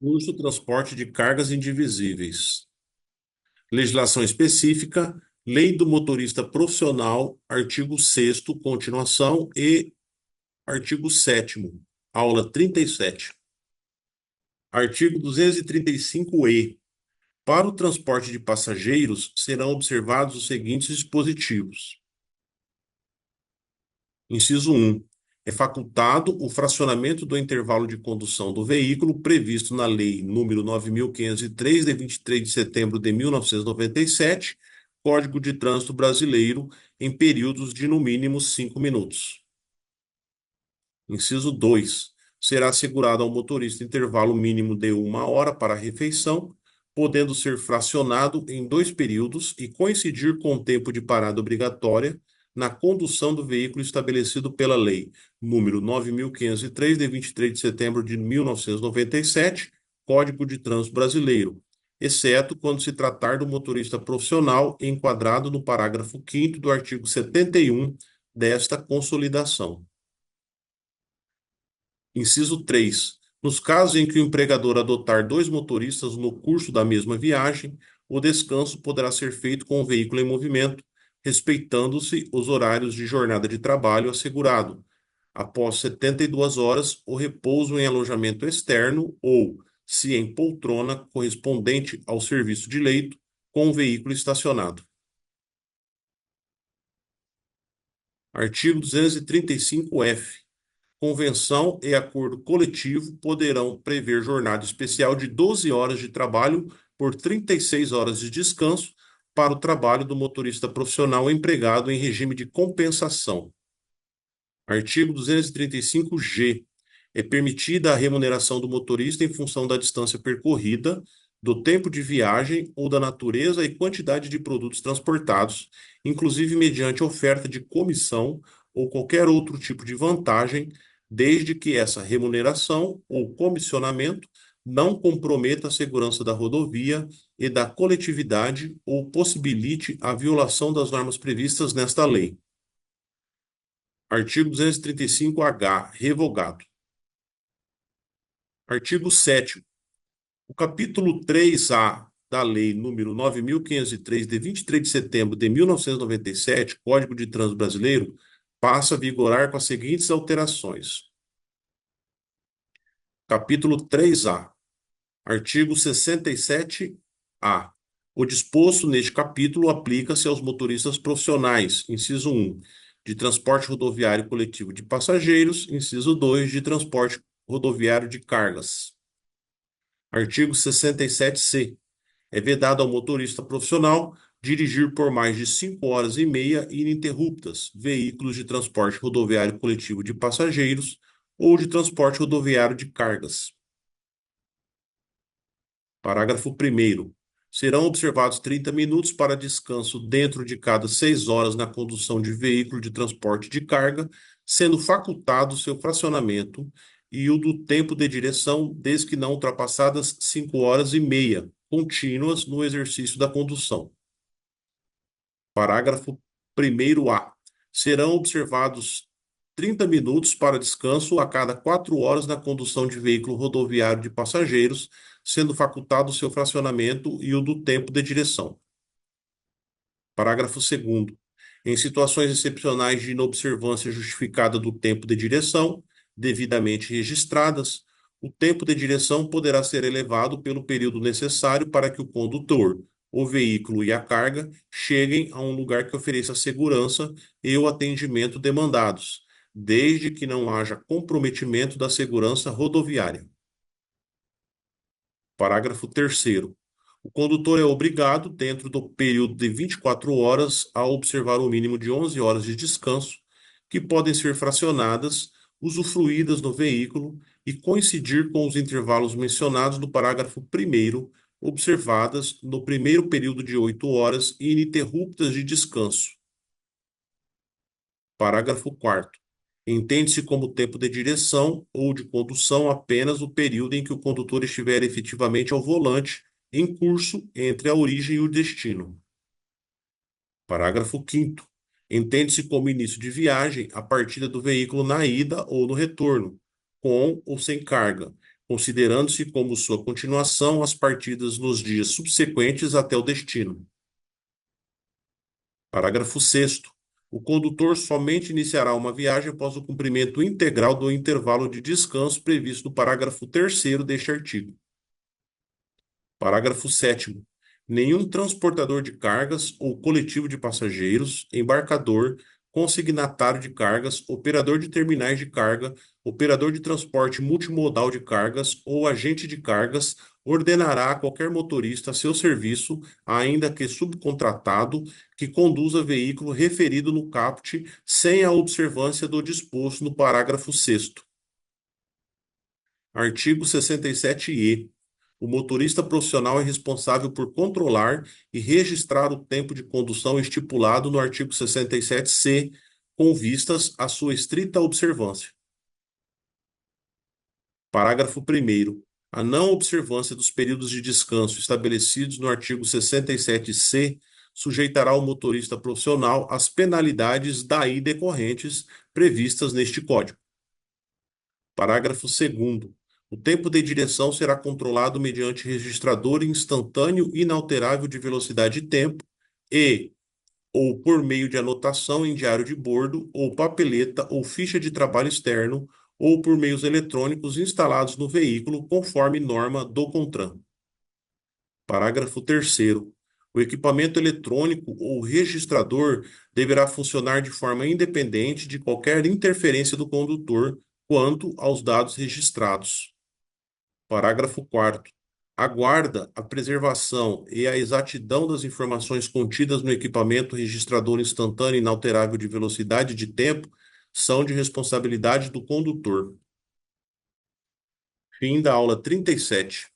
Curso Transporte de Cargas Indivisíveis. Legislação específica, Lei do Motorista Profissional, artigo 6º, continuação, e artigo 7º, aula 37. Artigo 235-E. Para o transporte de passageiros, serão observados os seguintes dispositivos. Inciso 1. É facultado o fracionamento do intervalo de condução do veículo previsto na Lei nº 9.503, de 23 de setembro de 1997, Código de Trânsito Brasileiro, em períodos de no mínimo 5 minutos. Inciso 2. Será assegurado ao motorista intervalo mínimo de 1 hora para a refeição, podendo ser fracionado em 2 períodos e coincidir com o tempo de parada obrigatória na condução do veículo estabelecido pela Lei número 9.503, de 23 de setembro de 1997, Código de Trânsito Brasileiro, exceto quando se tratar do motorista profissional enquadrado no parágrafo 5º do artigo 71 desta consolidação. Inciso 3. Nos casos em que o empregador adotar 2 motoristas no curso da mesma viagem, o descanso poderá ser feito com o veículo em movimento, respeitando-se os horários de jornada de trabalho assegurado. Após 72 horas, o repouso em alojamento externo ou, se em poltrona correspondente ao serviço de leito, com o veículo estacionado. Artigo 235-F. Convenção e acordo coletivo poderão prever jornada especial de 12 horas de trabalho por 36 horas de descanso para o trabalho do motorista profissional empregado em regime de compensação. Artigo 235-G. É permitida a remuneração do motorista em função da distância percorrida, do tempo de viagem ou da natureza e quantidade de produtos transportados, inclusive mediante oferta de comissão ou qualquer outro tipo de vantagem, desde que essa remuneração ou comissionamento não comprometa a segurança da rodovia e da coletividade ou possibilite a violação das normas previstas nesta lei. Artigo 235-H, revogado. Artigo 7º. O capítulo 3A da Lei número 9.503, de 23 de setembro de 1997, Código de Trânsito Brasileiro, passa a vigorar com as seguintes alterações. Capítulo 3A. Artigo 67-A. O disposto neste capítulo aplica-se aos motoristas profissionais, inciso 1, de transporte rodoviário coletivo de passageiros, inciso 2, de transporte rodoviário de cargas. Artigo 67-C. É vedado ao motorista profissional dirigir por mais de 5 horas e meia ininterruptas veículos de transporte rodoviário coletivo de passageiros ou de transporte rodoviário de cargas. Parágrafo 1º. Serão observados 30 minutos para descanso dentro de cada 6 horas na condução de veículo de transporte de carga, sendo facultado seu fracionamento e o do tempo de direção, desde que não ultrapassadas 5 horas e meia contínuas no exercício da condução. Parágrafo 1º-A. Serão observados 30 minutos para descanso a cada 4 horas na condução de veículo rodoviário de passageiros, sendo facultado o seu fracionamento e o do tempo de direção. Parágrafo 2º. Em situações excepcionais de inobservância justificada do tempo de direção, devidamente registradas, o tempo de direção poderá ser elevado pelo período necessário para que o condutor, o veículo e a carga cheguem a um lugar que ofereça a segurança e o atendimento demandados, desde que não haja comprometimento da segurança rodoviária. Parágrafo 3º. O condutor é obrigado, dentro do período de 24 horas, a observar o mínimo de 11 horas de descanso, que podem ser fracionadas, usufruídas no veículo e coincidir com os intervalos mencionados no parágrafo 1º, observadas no primeiro período de 8 horas ininterruptas de descanso. Parágrafo 4º. Entende-se como tempo de direção ou de condução apenas o período em que o condutor estiver efetivamente ao volante, em curso entre a origem e o destino. Parágrafo 5º. Entende-se como início de viagem a partida do veículo na ida ou no retorno, com ou sem carga, considerando-se como sua continuação as partidas nos dias subsequentes até o destino. Parágrafo 6º. O condutor somente iniciará uma viagem após o cumprimento integral do intervalo de descanso previsto no parágrafo 3º deste artigo. Parágrafo 7º. Nenhum transportador de cargas ou coletivo de passageiros, embarcador, consignatário de cargas, operador de terminais de carga, operador de transporte multimodal de cargas ou agente de cargas ordenará a qualquer motorista a seu serviço, ainda que subcontratado, que conduza veículo referido no caput sem a observância do disposto no parágrafo 6º. Artigo 67-E. O motorista profissional é responsável por controlar e registrar o tempo de condução estipulado no artigo 67-C, com vistas à sua estrita observância. Parágrafo 1º. A não observância dos períodos de descanso estabelecidos no artigo 67-C sujeitará o motorista profissional às penalidades daí decorrentes previstas neste Código. Parágrafo 2º. O tempo de direção será controlado mediante registrador instantâneo inalterável de velocidade e tempo e ou por meio de anotação em diário de bordo ou papeleta ou ficha de trabalho externo ou por meios eletrônicos instalados no veículo, conforme norma do CONTRAN. Parágrafo 3º. O equipamento eletrônico ou registrador deverá funcionar de forma independente de qualquer interferência do condutor quanto aos dados registrados. Parágrafo 4º. A guarda, a preservação e a exatidão das informações contidas no equipamento registrador instantâneo inalterável de velocidade e de tempo são de responsabilidade do condutor. Fim da aula 37.